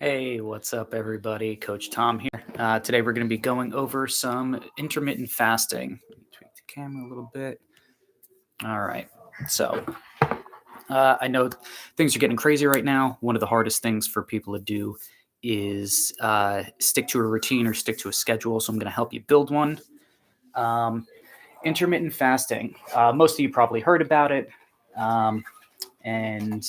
Hey, what's up, everybody? Coach Tom here. Today we're going to be going over some intermittent fasting. Let me tweak the camera a little bit. All right. So I know things are getting crazy right now. One of the hardest things for people to do is stick to a routine or stick to a schedule. So I'm going to help you build one. Um, Intermittent fasting. Most of you probably heard about it. And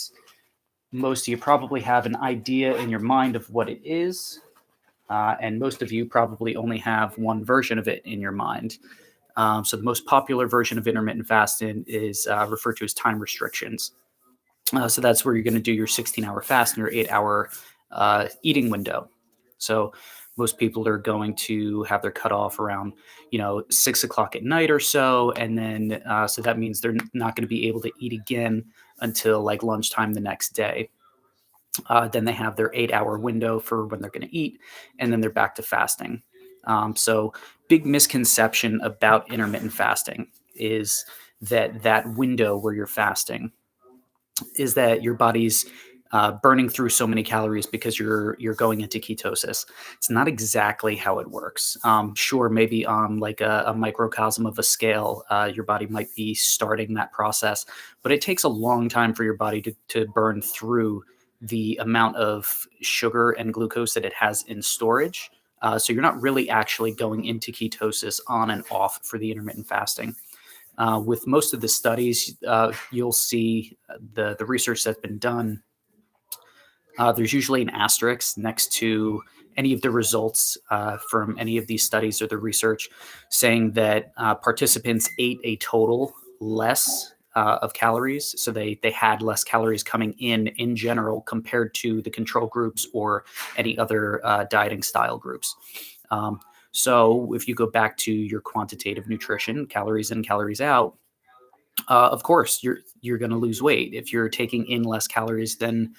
most of you probably have an idea in your mind of what it is. And most of you probably only have one version of it in your mind. So the most popular version of intermittent fasting is referred to as time restrictions. So that's where you're going to do your 16-hour fast and your 8-hour eating window. So most people are going to have their cutoff around, 6 o'clock at night or so, and then so that means they're not going to be able to eat again until like lunchtime the next day. Then they have their 8-hour window for when they're going to eat, and then they're back to fasting. So, big misconception about intermittent fasting is that window where you're fasting is that your body's burning through so many calories because you're going into ketosis. It's not exactly how it works. Sure, maybe on like a microcosm of a scale, your body might be starting that process, but it takes a long time for your body to burn through the amount of sugar and glucose that it has in storage. So you're not really actually going into ketosis on and off for the intermittent fasting. With most of the studies, you'll see the research that's been done. There's usually an asterisk next to any of the results from any of these studies or the research saying that participants ate a total less of calories. So they had less calories coming in general compared to the control groups or any other dieting style groups. So if you go back to your quantitative nutrition, calories in, calories out, of course you're going to lose weight if you're taking in less calories than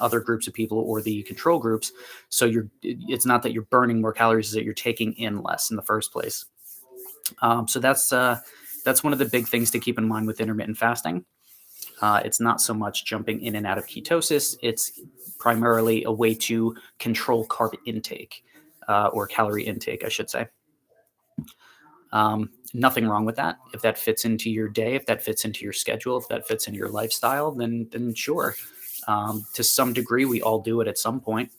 other groups of people or the control groups. So it's not that you're burning more calories, it's that you're taking in less in the first place. So that's one of the big things to keep in mind with intermittent fasting. It's not so much jumping in and out of ketosis. It's primarily a way to control carb intake, or calorie intake, I should say. Nothing wrong with that. If that fits into your day, if that fits into your schedule, if that fits into your lifestyle, then sure. To some degree, we all do it at some point.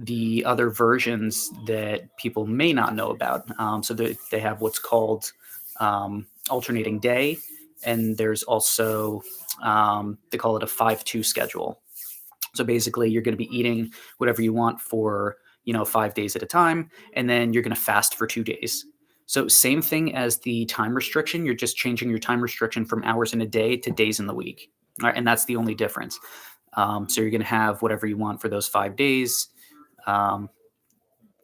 The other versions that people may not know about, so they have what's called alternating day, and there's also they call it a 5-2 schedule. So basically, you're going to be eating whatever you want for 5 days at a time, and then you're going to fast for 2 days. So same thing as the time restriction. You're just changing your time restriction from hours in a day to days in the week. All right, and that's the only difference. So you're going to have whatever you want for those 5 days. And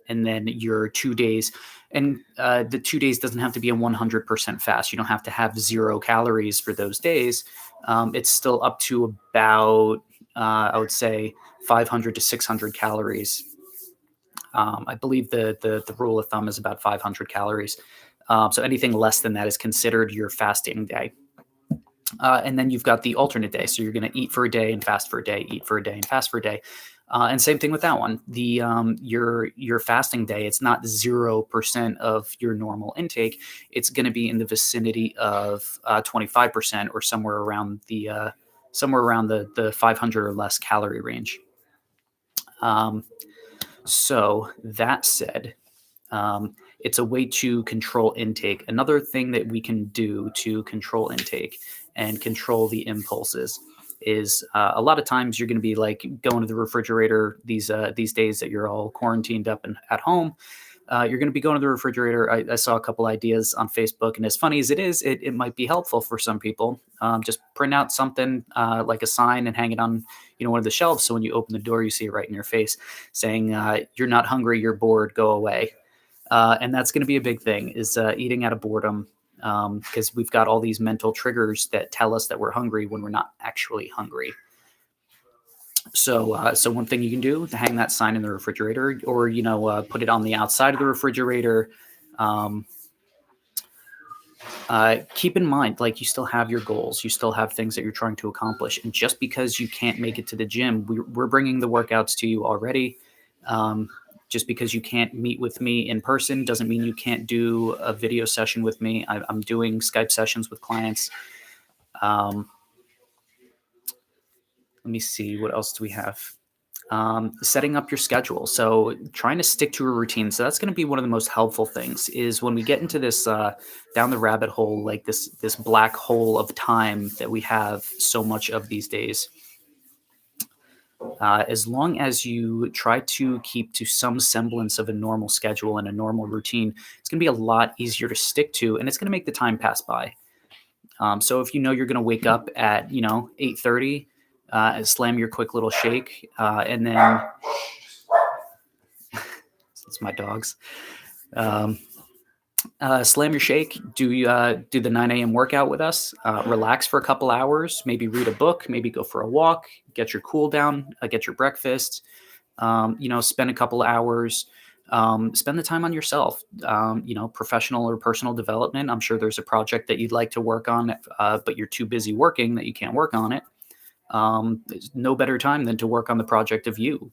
then your 2 days, and the 2 days doesn't have to be a 100% fast. You don't have to have 0 calories for those days. It's still up to about, I would say, 500 to 600 calories. I believe the rule of thumb is about 500 calories. So anything less than that is considered your fasting day. And then you've got the alternate day. So you're going to eat for a day and fast for a day, eat for a day and fast for a day. And same thing with that one. The your fasting day, it's not 0% of your normal intake. It's going to be in the vicinity of 25% or somewhere around the 500 or less calorie range. So that said, it's a way to control intake. Another thing that we can do to control intake and control the impulses is a lot of times you're going to be like going to the refrigerator these days that you're all quarantined up and at home. You're going to be going to the refrigerator. I saw a couple ideas on Facebook, and as funny as it is, it might be helpful for some people. Just print out something like a sign and hang it on one of the shelves, so when you open the door, you see it right in your face, saying "You're not hungry, you're bored, go away." And that's going to be a big thing, is eating out of boredom, because we've got all these mental triggers that tell us that we're hungry when we're not actually hungry. So one thing you can do to hang that sign in the refrigerator, or put it on the outside of the refrigerator. Keep in mind, like, you still have your goals, you still have things that you're trying to accomplish, and just because you can't make it to the gym, we're bringing the workouts to you already. Um, just because you can't meet with me in person doesn't mean you can't do a video session with me. I'm doing Skype sessions with clients. Um, Let me see, what else do we have? Setting up your schedule. So trying to stick to a routine. So that's going to be one of the most helpful things is when we get into this down the rabbit hole, like this black hole of time that we have so much of these days. As long as you try to keep to some semblance of a normal schedule and a normal routine, it's going to be a lot easier to stick to, and it's going to make the time pass by. So if you know you're going to wake up at 8:30, slam your quick little shake, and then it's my dogs. Um, Slam your shake. Do the 9 a.m. workout with us. Relax for a couple hours. Maybe read a book. Maybe go for a walk. Get your cool down. Get your breakfast. Spend a couple hours. Spend the time on yourself. Professional or personal development. I'm sure there's a project that you'd like to work on, but you're too busy working that you can't work on it. There's no better time than to work on the project of you.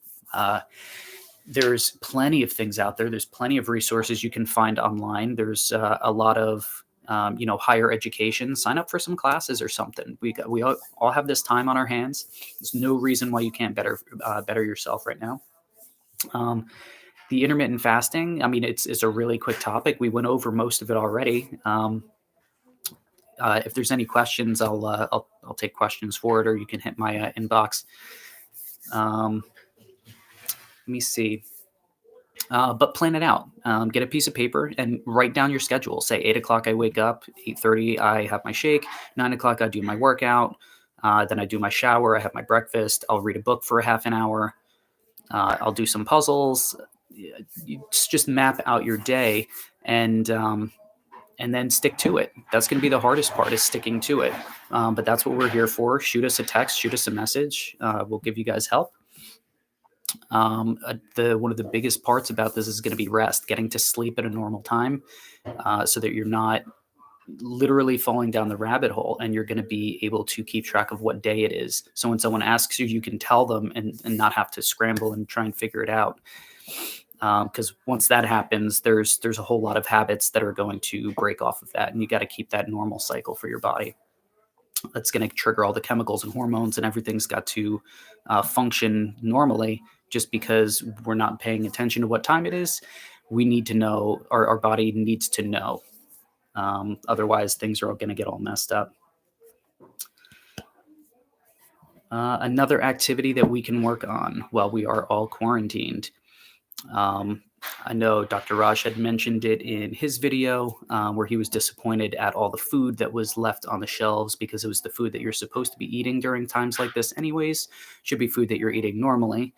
There's plenty of things out there. There's plenty of resources you can find online. There's a lot of higher education. Sign up for some classes or something. We all have this time on our hands. There's no reason why you can't better yourself right now. The intermittent fasting. I mean, it's a really quick topic. We went over most of it already. If there's any questions, I'll take questions for it, or you can hit my inbox. Let me see. But plan it out. Get a piece of paper and write down your schedule. Say 8 o'clock I wake up, 8:30 I have my shake, 9 o'clock I do my workout, then I do my shower, I have my breakfast, I'll read a book for a half an hour, I'll do some puzzles. You just map out your day and then stick to it. That's going to be the hardest part, is sticking to it. But that's what we're here for. Shoot us a text, shoot us a message. We'll give you guys help. One of the biggest parts about this is going to be rest, getting to sleep at a normal time, so that you're not literally falling down the rabbit hole, and you're going to be able to keep track of what day it is. So when someone asks you, you can tell them and not have to scramble and try and figure it out. Because once that happens, there's a whole lot of habits that are going to break off of that, and you got to keep that normal cycle for your body. That's going to trigger all the chemicals and hormones, and everything's got to function normally. Just because we're not paying attention to what time it is, we need to know, our body needs to know. Otherwise, things are all going to get all messed up. Another activity that we can work on while we are all quarantined. I know Dr. Raj had mentioned it in his video, where he was disappointed at all the food that was left on the shelves, because it was the food that you're supposed to be eating during times like this anyways. Should be food that you're eating normally.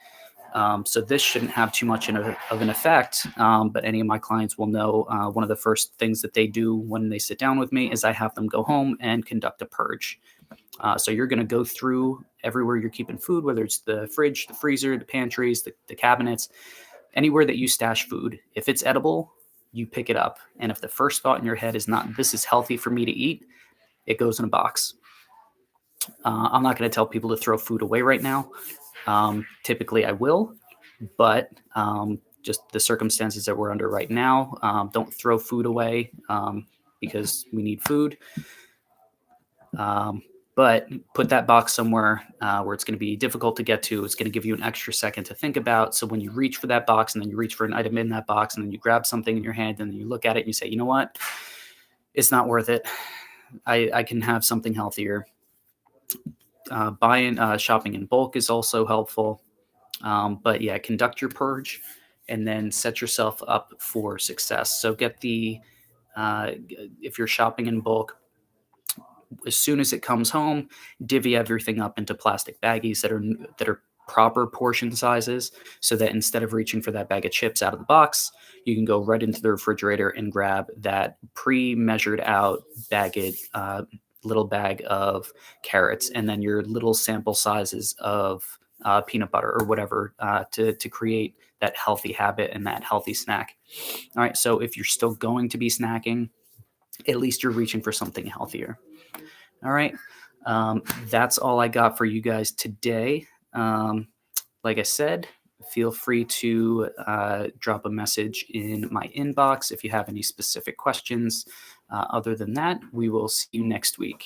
So this shouldn't have too much of an effect, but any of my clients will know one of the first things that they do when they sit down with me is I have them go home and conduct a purge. So you're going to go through everywhere you're keeping food, whether it's the fridge, the freezer, the pantries, the cabinets, anywhere that you stash food. If it's edible, you pick it up. And if the first thought in your head is not, this is healthy for me to eat, it goes in a box. I'm not going to tell people to throw food away right now. Typically I will, but just the circumstances that we're under right now, don't throw food away because we need food. But put that box somewhere where it's going to be difficult to get to. It's going to give you an extra second to think about. So when you reach for that box, and then you reach for an item in that box, and then you grab something in your hand, and then you look at it and you say, you know what? It's not worth it. I can have something healthier. Shopping in bulk is also helpful. But yeah, conduct your purge and then set yourself up for success. So if you're shopping in bulk, as soon as it comes home, divvy everything up into plastic baggies that are proper portion sizes, so that instead of reaching for that bag of chips out of the box, you can go right into the refrigerator and grab that pre-measured out little bag of carrots, and then your little sample sizes of peanut butter or whatever to create that healthy habit and that healthy snack. All right, so if you're still going to be snacking, at least you're reaching for something healthier. All right. That's all I got for you guys today. Like I said, feel free to drop a message in my inbox if you have any specific questions. Other than that, we will see you next week.